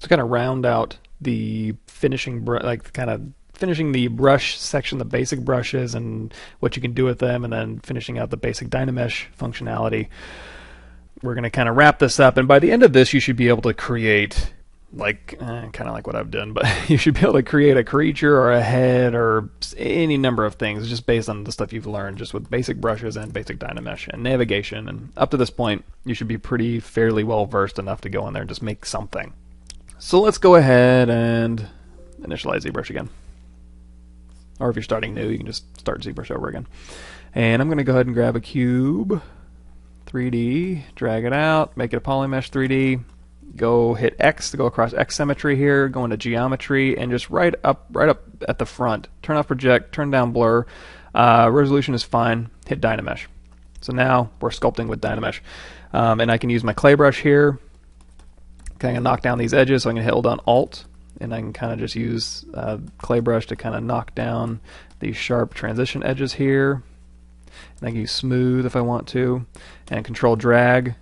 to kind of round out the finishing, finishing the brush section, the basic brushes and what you can do with them, and then finishing out the basic Dynamesh functionality. We're going to kind of wrap this up, and by the end of this you should be able to create kind of like what I've done, but you should be able to create a creature or a head or any number of things just based on the stuff you've learned just with basic brushes and basic Dynamesh and navigation. And up to this point you should be fairly well versed enough to go in there and just make something. So let's go ahead and initialize ZBrush again. Or if you're starting new, you can just start ZBrush over again. And I'm going to go ahead and grab a cube, 3D, drag it out, make it a polymesh 3D. Go hit X to go across X symmetry here, go into geometry, and just right up at the front, turn off project, turn down blur. Resolution is fine. Hit Dynamesh. So now we're sculpting with Dynamesh. And I can use my clay brush here, kind of knock down these edges. So I'm going to hold down Alt, and I can kind of just use clay brush to kind of knock down these sharp transition edges here. And I can use smooth if I want to, and control drag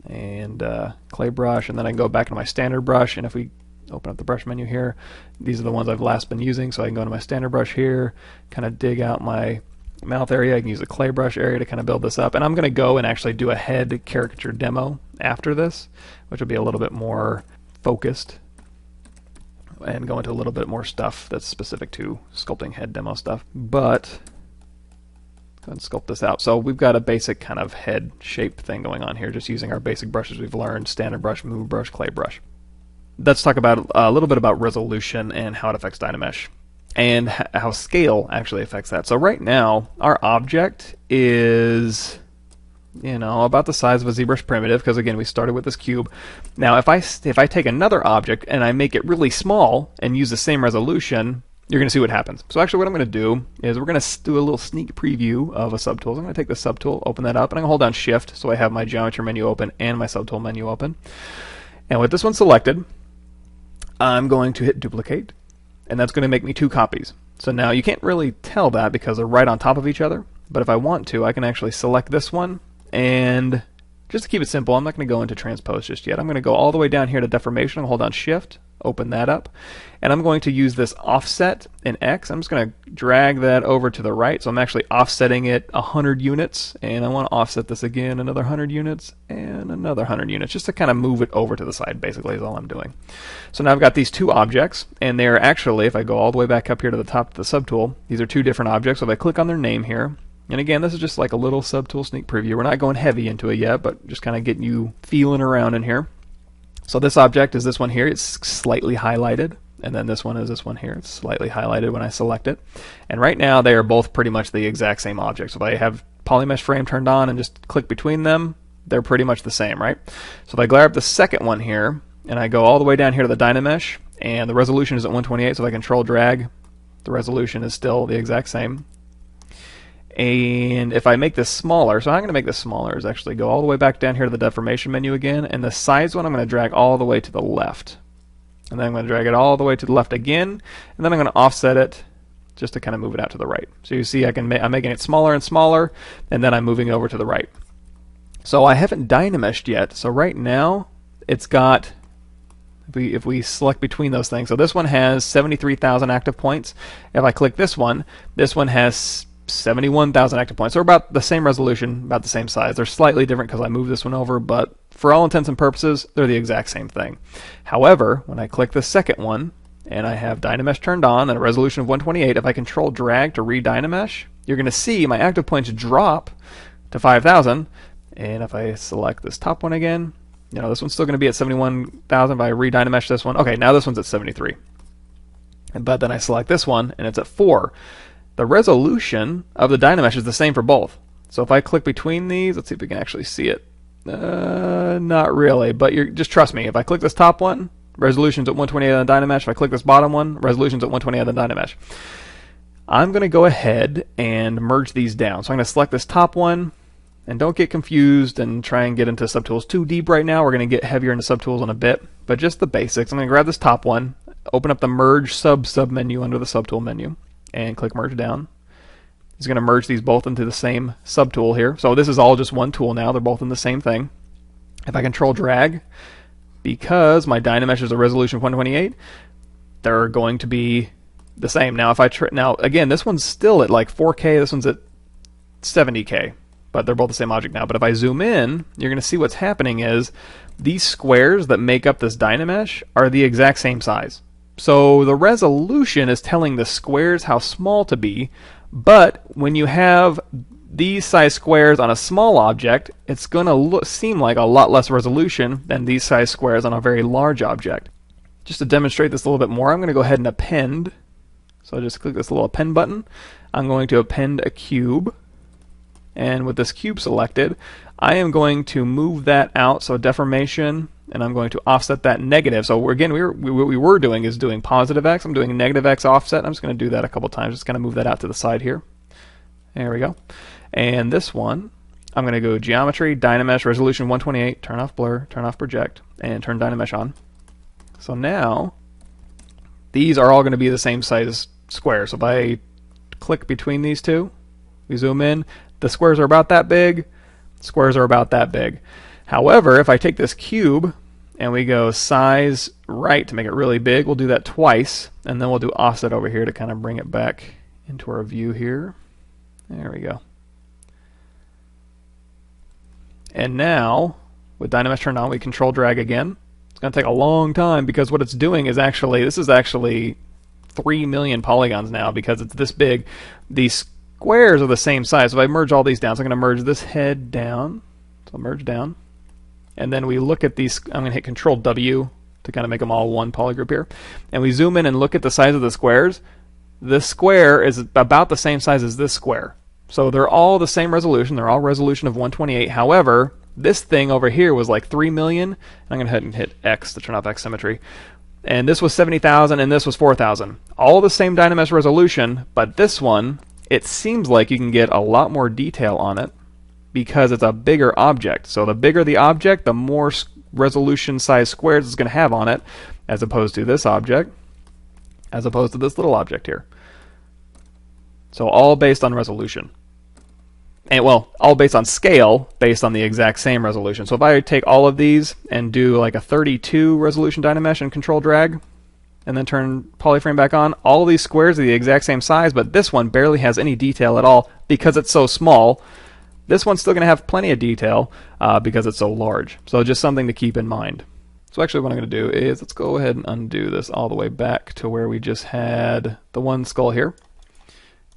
and clay brush, and then I can go back into my standard brush. And if we open up the brush menu here, these are the ones I've last been using, so I can go into my standard brush here, kind of dig out my mouth area. I can use the clay brush area to kind of build this up, and I'm going to go and actually do a head caricature demo after this, which will be a little bit more focused and go into a little bit more stuff that's specific to sculpting head demo stuff. But go ahead and sculpt this out. So we've got a basic kind of head shape thing going on here, just using our basic brushes we've learned: standard brush, move brush, clay brush. Let's talk about a little bit about resolution and how it affects Dynamesh, and how scale actually affects that. So right now our object is, about the size of a ZBrush primitive, because again we started with this cube. Now if I take another object and I make it really small and use the same resolution, you're going to see what happens. So actually what I'm going to do is we're going to do a little sneak preview of a subtool. So I'm going to take the subtool, open that up, and I'm going to hold down Shift so I have my geometry menu open and my subtool menu open. And with this one selected, I'm going to hit duplicate, and that's going to make me 2 copies. So now you can't really tell that because they're right on top of each other, but if I want to, I can actually select this one, and just to keep it simple, I'm not going to go into transpose just yet. I'm going to go all the way down here to deformation and hold down Shift, open that up, and I'm going to use this offset in X. I'm just going to drag that over to the right, so I'm actually offsetting it 100 units, and I want to offset this again another 100 units and another 100 units, just to kind of move it over to the side, basically, is all I'm doing. So now I've got these 2 objects, and they're actually, if I go all the way back up here to the top of the subtool, these are 2 different objects. So if I click on their name here, and again, this is just like a little subtool sneak preview. We're not going heavy into it yet, but just kind of getting you feeling around in here. So this object is this one here. It's slightly highlighted, and then this one is this one here. It's slightly highlighted when I select it. And right now they are both pretty much the exact same object. So if I have polymesh frame turned on and just click between them, they're pretty much the same, right? So if I grab the second one here and I go all the way down here to the Dynamesh, and the resolution is at 128, so if I control drag, the resolution is still the exact same. And if I make this smaller, so I'm going to make this smaller, is actually go all the way back down here to the deformation menu again, and the size one I'm going to drag all the way to the left. And then I'm going to drag it all the way to the left again, and then I'm going to offset it just to kind of move it out to the right. So you see I'm making it smaller and smaller, and then I'm moving over to the right. So I haven't Dynameshed yet, so right now it's got, if we select between those things, so this one has 73,000 active points. If I click this one has 71,000 active points. They're about the same resolution, about the same size. They're slightly different because I moved this one over, but for all intents and purposes, they're the exact same thing. However, when I click the second one, and I have Dynamesh turned on and a resolution of 128, if I control drag to re-Dynamesh, you're going to see my active points drop to 5,000. And if I select this top one again, this one's still going to be at 71,000. If I re-Dynamesh this one, okay, now this one's at 73. But then I select this one, and it's at 4. The resolution of the Dynamesh is the same for both. So if I click between these, let's see if we can actually see it. Not really, but just trust me. If I click this top one, resolution's at 128 on the Dynamesh. If I click this bottom one, resolution's at 128 on the Dynamesh. I'm going to go ahead and merge these down. So I'm going to select this top one, and don't get confused and try and get into subtools too deep right now. We're going to get heavier into subtools in a bit, but just the basics. I'm going to grab this top one, open up the merge sub menu under the subtool menu, and click merge down. It's going to merge these both into the same subtool here. So this is all just one tool now. They're both in the same thing. If I control drag, because my Dynamesh is a resolution of 128, they're going to be the same. Now, if I now again, this one's still at like 4K, this one's at 70K, but they're both the same object now. But if I zoom in, you're going to see what's happening is these squares that make up this Dynamesh are the exact same size. So the resolution is telling the squares how small to be, but when you have these size squares on a small object, it's going to seem like a lot less resolution than these size squares on a very large object. Just to demonstrate this a little bit more, I'm going to go ahead and append. So I just click this little append button. I'm going to append a cube. And with this cube selected, I am going to move that out, so deformation, and I'm going to offset that negative. So again, what we were doing is doing positive x. I'm doing a negative x offset. I'm just going to do that a couple times. Just kind of move that out to the side here. There we go. And this one, I'm going to go Geometry, Dynamesh, Resolution 128, turn off Blur, turn off Project, and turn Dynamesh on. So now, these are all going to be the same size square. So if I click between these two, we zoom in, the squares are about that big, squares are about that big. However, if I take this cube and we go size right to make it really big, we'll do that twice, and then we'll do offset over here to kind of bring it back into our view here. There we go. And now, with Dynamesh turned on, we control drag again. It's going to take a long time because what it's doing is actually, this is actually 3 million polygons now because it's this big. These squares are the same size. So if I merge all these down, so I'm going to merge this head down. So merge down. And then we look at these, I'm going to hit Control W to kind of make them all one polygroup here. And we zoom in and look at the size of the squares. This square is about the same size as this square. So they're all the same resolution. They're all resolution of 128. However, this thing over here was like 3 million. I'm going to head and hit X to turn off X symmetry. And this was 70,000 and this was 4,000. All the same Dynamesh resolution, but this one, it seems like you can get a lot more detail on it because it's a bigger object. So the bigger the object, the more resolution size squares it's going to have on it, as opposed to this object, as opposed to this little object here. So all based on resolution. And well, all based on scale, based on the exact same resolution. So if I take all of these and do like a 32 resolution Dynamesh and control drag, and then turn polyframe back on, all of these squares are the exact same size, but this one barely has any detail at all because it's so small. This one's still going to have plenty of detail because it's so large. So just something to keep in mind. So actually what I'm going to do is, let's go ahead and undo this all the way back to where we just had the one skull here.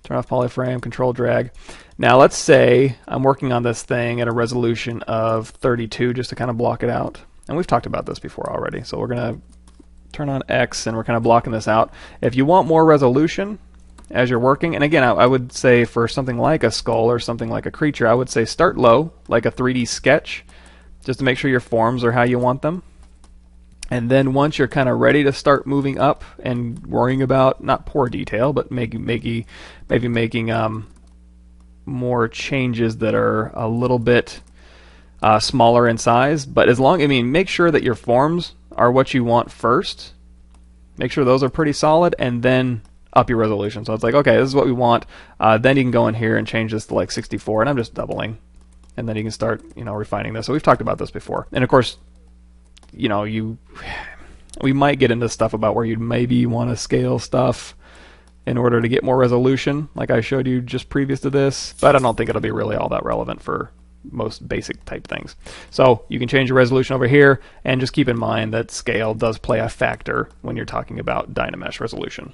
Turn off polyframe, control drag. Now let's say I'm working on this thing at a resolution of 32 just to kind of block it out. And we've talked about this before already, so we're going to turn on X and we're kind of blocking this out. If you want more resolution as you're working, and again I would say for something like a skull or something like a creature, I would say start low, like a 3D sketch, just to make sure your forms are how you want them. And then once you're kind of ready to start moving up and worrying about not poor detail, but maybe making more changes that are a little bit smaller in size. But as long, make sure that your forms are what you want first. Make sure those are pretty solid, and then up your resolution. So it's like, okay, this is what we want. Then you can go in here and change this to like 64, and I'm just doubling. And then you can start, refining this. So we've talked about this before. And of course, we might get into stuff about where you'd maybe want to scale stuff in order to get more resolution, like I showed you just previous to this, but I don't think it'll be really all that relevant for most basic type things. So you can change your resolution over here, and just keep in mind that scale does play a factor when you're talking about Dynamesh resolution.